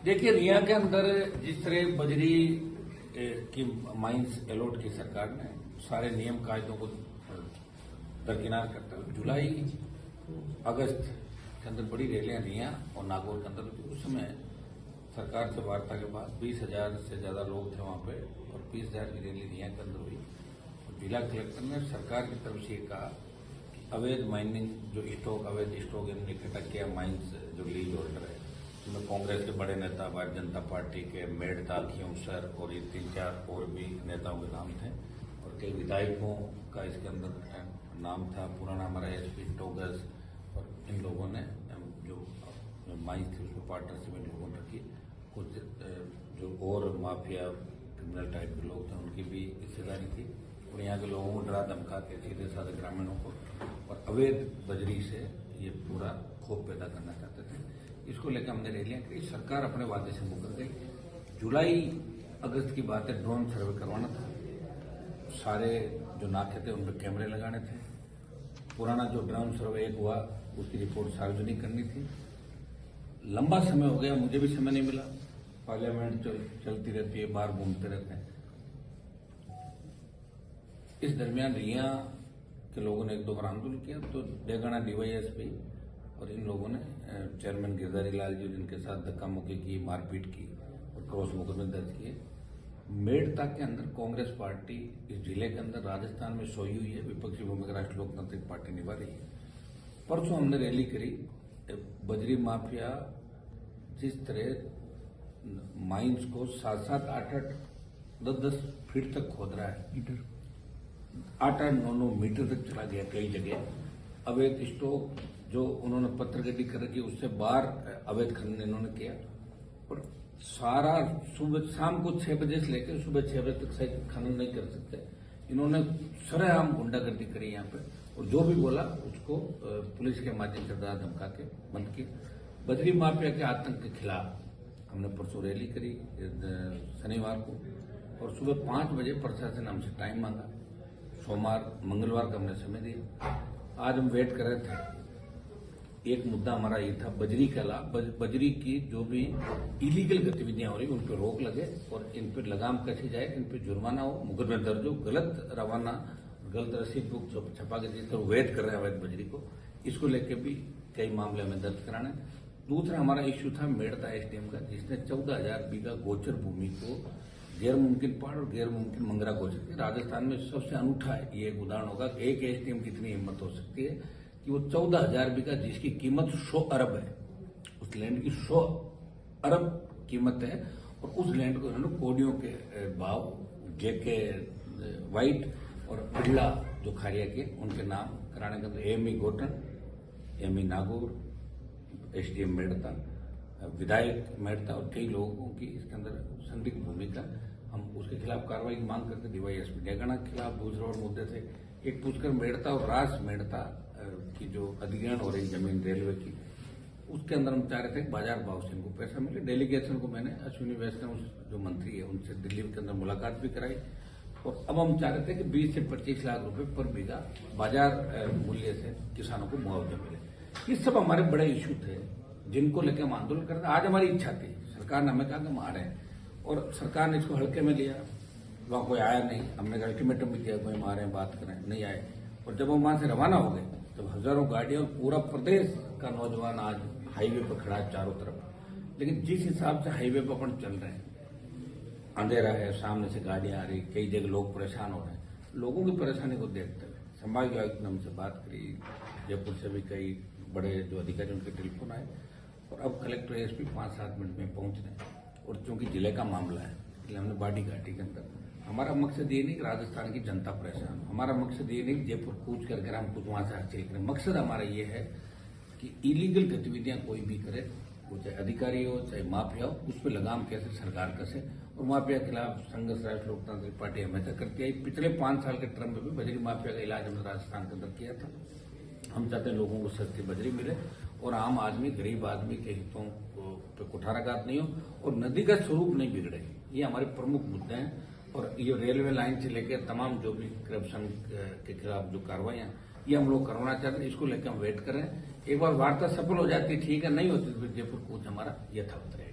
देखिए, रिया के अंदर जिस तरह बजरी की माइंस अलॉट की सरकार ने सारे नियम कायदों को दरकिनार करते हुए जुलाई अगस्त के अंदर बड़ी रैलियां रिया और नागौर के अंदर उस समय सरकार से वार्ता के बाद 20,000 से ज्यादा लोग थे वहां पे और 20,000 की रैली रिया के अंदर हुई। जिला कलेक्टर ने सरकार की तरफ से कहा कि अवैध माइनिंग जो स्टॉक अवैध स्टॉक इन्होंने इकट्ठा किया माइंस जो लीज होल्डर है जिसमें कांग्रेस के बड़े नेता भारतीय जनता पार्टी के मेड़ता खियों सर और ये 3-4 और भी नेताओं के नाम थे और कई विधायकों का इसके अंदर नाम था। पुराना हमारा एसपी टोगस और इन लोगों ने जो माइंस थी उसमें पार्टनरशिप में लोगों ने रखी। कुछ जो और माफिया क्रिमिनल टाइप के लोग थे उनकी भी हिस्सेदारी थी और यहाँ के लोगों को डरा धमका के सीधे साधे ग्रामीणों को और अवैध बजरी से ये पूरा खौफ पैदा करना चाहते थे। इसको लेकर हमने रैलियां की। सरकार अपने वादे से मुकर गई। जुलाई अगस्त की बात है, ड्रोन सर्वे करवाना था, सारे जो नाके थे उन पर कैमरे लगाने थे। पुराना जो ड्रोन सर्वे एक हुआ उसकी रिपोर्ट सार्वजनिक करनी थी। लंबा समय हो गया, मुझे भी समय नहीं मिला। पार्लियामेंट चलती रहती है, बाहर घूमते रहते हैं। इस दरमियान रिया के लोगों ने 1-2 बार आंदोलन किया तो डेगाना डीवाईएसपी और इन लोगों ने चेयरमैन गिरधारी लाल जी जिनके साथ धक्का मुक्की की, मारपीट की और क्रॉस मुकदमे दर्ज किए। मेड़ता के अंदर कांग्रेस पार्टी इस जिले के अंदर राजस्थान में सोई हुई है, विपक्षी भूमिका राष्ट्रीय लोकतांत्रिक पार्टी निभा रही है। परसों हमने रैली करी। बजरी माफिया जिस तरह माइंस को 7-7, 8-8, 10-10 फीट तक खोद रहा है, 8-8, 9-9 मीटर तक चला गया कई जगह। अवैध स्टॉक जो उन्होंने पत्थर गड्डी कर रखी उससे बाहर अवैध खनन इन्होंने किया और सारा सुबह शाम को 6 बजे से लेकर सुबह 6 बजे तक सही खनन नहीं कर सकते। इन्होंने सरेआम गुंडागर्दी करी यहाँ पे और जो भी बोला उसको पुलिस के माध्यम से डरा धमका के बंद किया। बजरी माफिया के आतंक के खिलाफ हमने परसों रैली करी शनिवार को और सुबह 5 बजे प्रशासन हमसे टाइम मांगा। सोमवार मंगलवार का हमने समय दिया। आज हम वेट कर रहे थे। एक मुद्दा हमारा ये था बजरी के अलावा बजरी की जो भी इलीगल गतिविधियां हो रही उन पर रोक लगे और इन पर लगाम कसी जाए, इन पर जुर्माना हो, मुकदमे दर्ज हो। गलत रवाना गलत रसीद बुक छपा के जिस तरह वैध कर रहे हैं अवैध बजरी को, इसको लेकर भी कई मामले हमें दर्ज कराने। दूसरा हमारा इश्यू था मेड़ता एसडीएम का जिसने 14,000 बीघा गोचर भूमि को गैर मुमकिन पहाड़ और गैर मुमकिन मंगरा घोषित किया। राजस्थान में सबसे अनूठा है ये एक उदाहरण होगा कि एक एसडीएम की इतनी हिम्मत हो सकती है कि वो 14,000 बीघा जिसकी कीमत 100 अरब है, उस लैंड की 100 अरब कीमत है और उस लैंड को उन्होंने कोडियों के भाव जेके वाइट और बिरला जो खारिया के उनके नाम कराने के अंदर AME Gotan, AME Nagaur, SDM Merta, विधायक मेड़ता और कई लोगों की इसके अंदर संदिग्ध भूमिका। हम उसके खिलाफ कार्रवाई की मांग करते डीवाईएसपी डेगाना के खिलाफ। दूसरे और मुद्दे थे, एक पूछकर मेड़ता और रास मेड़ता की जो अधिग्रहण हो रही जमीन रेलवे की उसके अंदर हम चाह रहे थे बाजार भाव से इनको पैसा मिले। डेलीगेशन को मैंने अश्विनी वैष्णव जो मंत्री है उनसे दिल्ली के अंदर मुलाकात भी कराई और अब हम चाह रहे थे कि 20 से 25 लाख रुपए पर बीघा बाजार मूल्य से किसानों को मुआवजा मिले। ये सब हमारे बड़े इश्यू थे जिनको लेकर हम आंदोलन करते। आज हमारी इच्छा थी, सरकार ने हमें कहा कि हम आ रहे हैं और सरकार ने इसको हल्के में लिया। वहां कोई आया नहीं, हमने अल्टीमेटम भी दिया कोई हम आ रहे हैं बात करें, नहीं आए। और जब हम वहां से रवाना हो गए तब हजारों गाड़ियां और पूरा प्रदेश का नौजवान आज हाईवे पर खड़ा है चारों तरफ। लेकिन जिस हिसाब से हाईवे पर अपन चल रहे हैं, अंधेरा है, सामने से गाड़ियां आ रही, कई जगह लोग परेशान हो रहे हैं। लोगों की परेशानी को देखते हुए संभागीय आयुक्त ने हमसे बात करी, जयपुर से भी कई बड़े जो अधिकारी उनके टेलीफोन आए और अब कलेक्टर एसपी 5-7 मिनट में पहुंच रहे हैं। और चूंकि जिले का मामला है इसलिए हमने बाडी घाटी के अंदर हमारा मकसद ये नहीं कि राजस्थान की जनता परेशान, हमारा मकसद ये नहीं कि जयपुर कूच करके हम कुछ वहां से हासिल करें। मकसद हमारा ये है कि इलीगल गतिविधियां कोई भी करे, वो चाहे अधिकारी हो चाहे माफिया हो, उस पर लगाम कैसे सरकार कसे। और माफिया के खिलाफ संघर्ष राष्ट्रीय लोकतांत्रिक पार्टी हमेशा करती आई। पिछले 5 साल के टर्म में भी बजरी माफिया का इलाज हमने राजस्थान के अंदर किया था। हम चाहते हैं लोगों को सस्ती बजरी मिले और आम आदमी गरीब आदमी के हितों पे कुठाराघात नहीं हो और नदी का स्वरूप नहीं बिगड़े। ये हमारे प्रमुख मुद्दे हैं। और ये रेलवे लाइन से लेकर तमाम जो भी करप्शन के खिलाफ जो कार्रवाइयां ये हम लोग करवाना चाहते हैं, इसको लेकर हम वेट कर रहे हैं। एक बार वार्ता सफल हो जाती ठीक है, नहीं होती तो जयपुर कूच हमारा यथावत रहेगा।